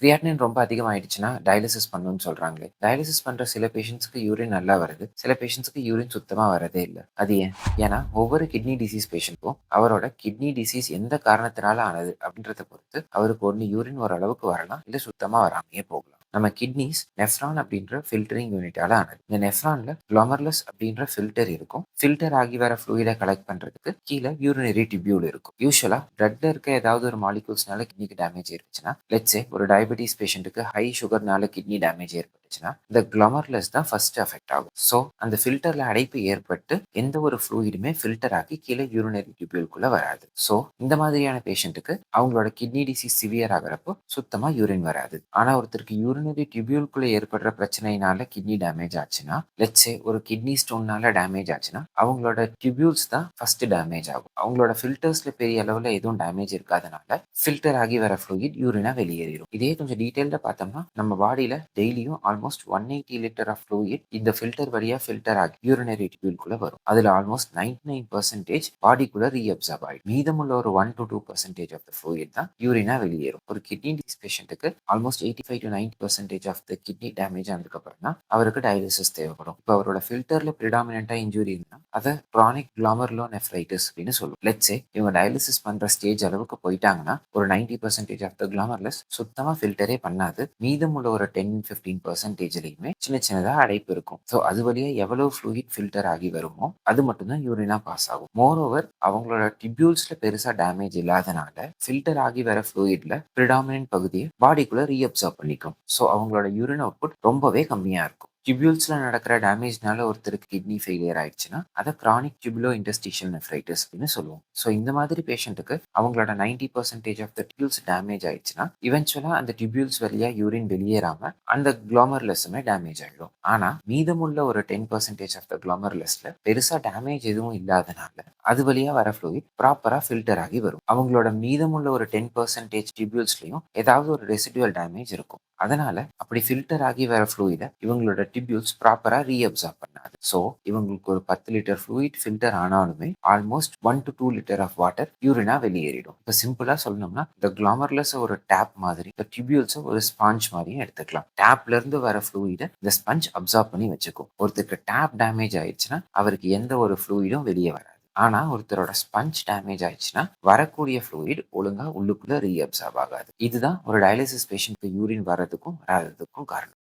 Creatinine ரொம்ப அதிகமாயிடுச்சுன்னா dialysis பண்ணணும்னு சொல்றாங்களே. டயாலிசிஸ் பண்ற சில பேஷண்ட்ஸ்க்கு யூரின் நல்லா வருது. சில பேஷண்ட்ஸ்க்கு யூரின் சுத்தமா வரதே இல்ல. அது ஏன்? ஏன்னா ஒவ்வொரு கிட்னி டிசீஸ் பேஷண்ட்டும் அவரோட கிட்னி டிசீஸ் எந்த காரணத்தினால ஆனது அப்படின்றத பொறுத்து அவருக்கு ஒண்ணு யூரின் ஓரளவுக்கு வரலாம். இல்ல சுத்தமா வராமயே போகலாம். நம்ம கிட்னிஸ் நெஃப்ரான் அப்படின்ற ஃபில்டரிங் யூனிட்டால ஆனது. இந்த நெஃப்ரான்ல குளோமர்லஸ் அப்படின்ற ஃபில்டர் இருக்கும். ஃபில்டர் ஆகி வர ஃப்ளூயிட கலெக்ட் பண்றதுக்கு கீழ யூரினரி டிபியூல் இருக்கும். யூசுவலா பிளட்ல இருக்க ஏதாவது ஒரு மாலிகூல்ஸ்னால கிட்னிக்கு டேமேஜ் இருந்துச்சுன்னா, லெட்ஸ் சே ஒரு டயபெட்டிஸ் பேஷண்ட்டுக்கு ஹை சுகர்னால கிட்னி டேமேஜ் ஏற்பட்டுச்சுன்னா, இந்த குளோமர்லஸ் தான் ஃபர்ஸ்ட் அஃபெக்ட் ஆகும். ஸோ அந்த ஃபில்டர்ல அடைப்பு ஏற்பட்டு எந்த ஒரு ஃப்ளூயிடுமே ஃபில்டர் ஆகி கீழே யூரினரி டிபியூல்குள்ள வராது. ஸோ இந்த மாதிரியான பேஷண்ட்டுக்கு அவங்களோட கிட்னி டிசீஸ் சிவியர் ஆகிறப்போ சுத்தமா யூரின் வராது. ஆனா ஒருத்தருக்கு யூரினரி டிபியூல்குள்ள ஏற்படுற பிரச்சனையினால கிட்னி டேமேஜ் ஆச்சுன்னா, லெட்ஸ் சே ஒரு கிட்னி ஸ்டோன்னால டேமேஜ் ஆச்சுன்னா, அவங்களோட டிபியூல்ஸ் தான் ஃபர்ஸ்ட் டேமேஜ் ஆகும். அவங்களோட ஃபில்டர்ஸ்ல பெரிய அளவுல எதுவும் டேமேஜ் இருக்காதனால ஃபில்டர் ஆகி வர ஃப்ளூயிட் யூரினா வெளியேறிடும். இதே கொஞ்சம் டீடைல்டா பார்த்தோம்னா, நம்ம பாடியில டெய்லியும் ஆல்மோஸ்ட் 180 லிட்டர் ஆஃப் ஃப்ளூயிட் இந்த ஃபில்டர் வழியா ஃபில்டர் ஆகி யூரினரி டிபியூல்குள்ள வரும். அதுல ஆல்மோஸ்ட் 99% பாடிக்குள்ள ரீஅப்சார்ப் ஆயிடும். மீதமுள்ள ஒரு 1 to 2% ஆஃப் த ஃப்ளூயிட் தான் யூரினா வெளியேறும். ஒரு கிட்னி டிசீஸ் பேஷண்ட்டுக்கு almost 85 to 90% of the kidney damage ஆனதுக்கு அப்புறம் தான் அவருக்கு டயாலிசிஸ் தேவைப்படும். இப்போ அவரோட ஃபில்டர்ல பிரிடாமினண்டா இன்ஜுரி இருந்தா அதை கிரானிக் குளோமர்லோனெஃப்ரைட்டிஸ் அப்படின்னு சொல்லுவோம். லெட்ஸ் சே இவங்க டயாலிசிஸ் பண்ற ஸ்டேஜ் அளவுக்கு போயிட்டாங்கன்னா ஒரு 90% ஆஃப் த குளோமர்லஸ் சுத்தமா ஃபில்டரே பண்ணாது. மீதமுள்ள ஒரு 10-15%லயுமே சின்ன சின்னதா அடைப்பு இருக்கும். ஸோ அது வழியா எவ்வளவு ஃப்ளூயிட் ஃபில்டர் ஆகி வருமோ அது மட்டும் தான் யூரினா பாஸ் ஆகும். மோர் ஓவர் அவங்களோட டிபியூல்ஸ்ல பெருசா டேமேஜ் இல்லாதனால ஃபில்டர் ஆகி வர ஃப்ளூயிட்ல பிரிடாமினன்ட் பகுதியை பாடிக்குள்ள ரீஅப்சார்ப் பண்ணிக்கும். ஸோ அவங்களோட யூரின் அவுட்புட் ரொம்பவே கம்மியா இருக்கும். டிபியூல்ஸ்ல நடக்கிற டேமேஜ்னால ஒருத்தருக்கு கிட்னி ஃபெயிலியர் ஆயிடுச்சுன்னா அதை கிரானிக் டியூபுலோ இன்டர்ஸ்டிஷியல் நெஃப்ரைட்டிஸ் அப்படின்னு சொல்லுவோம். ஸோ இந்த மாதிரி பேஷண்ட்டுக்கு அவங்களோட 90% ஆஃப் த டிபியூல்ஸ் டேமேஜ் ஆயிடுச்சுன்னா இவென்ச்சுவலா அந்த டிபியூல்ஸ் வழியா யூரின் வெளியேறாம அந்த குளோமர்லெஸ்ஸுமே டேமேஜ் ஆயிடும். ஆனா மீதமுள்ள ஒரு 10% ஆஃப் த குளோமர்லெஸ்ல பெருசா டேமேஜ் எதுவும் இல்லாதனால அது வழியா வர ஃப்ளூயிட் ப்ராப்பரா ஃபில்டர் ஆகி வரும். அவங்களோட மீதமுள்ள ஒரு 10% டிபியூல்ஸ்லயும் ஏதாவது ஒரு ரெசிடுவல் டேமேஜ் இருக்கும். அதனால அப்படி ஃபில்டர் ஆகி வர ஃப்ளூயிட இவங்களோட டிபியூல்ஸ் ப்ராப்பரா ரீஅப்சார்ப் பண்ணாது. ஸோ இவங்களுக்கு ஒரு 10 லிட்டர் ஃப்ளூயிட் ஃபில்டர் ஆனாலுமே almost 1 to 2 litre of water யூரினா வெளியேறிடும். இப்போ சிம்பிளா சொல்லணும்னா இந்த குளோமர்லஸ் ஒரு டேப் மாதிரி இந்த டிபியூல்ஸை ஒரு ஸ்பாஞ்ச் மாதிரியும் எடுத்துக்கலாம். டேப்ல இருந்து வர ஃப்ளூயிட இந்த ஸ்பஞ்ச் அப்சார்ப் பண்ணி வச்சுக்கும். ஒருத்தருக்கு டேப் டேமேஜ் ஆயிடுச்சுன்னா அவருக்கு எந்த ஒரு ஃப்ளூயிடும் வெளியே வராது. ஆனா ஒருத்தரோட ஸ்பஞ்ச் டேமேஜ் ஆயிடுச்சுன்னா வரக்கூடிய ஃப்ளூயிட் ஒழுங்கா உள்ளுக்குள்ள ரீஅப்சார்ப் ஆகாது. இதுதான் ஒரு டயாலிசிஸ் பேஷண்ட்க்கு யூரின் வர்றதுக்கும் வராததுக்கும் காரணம்.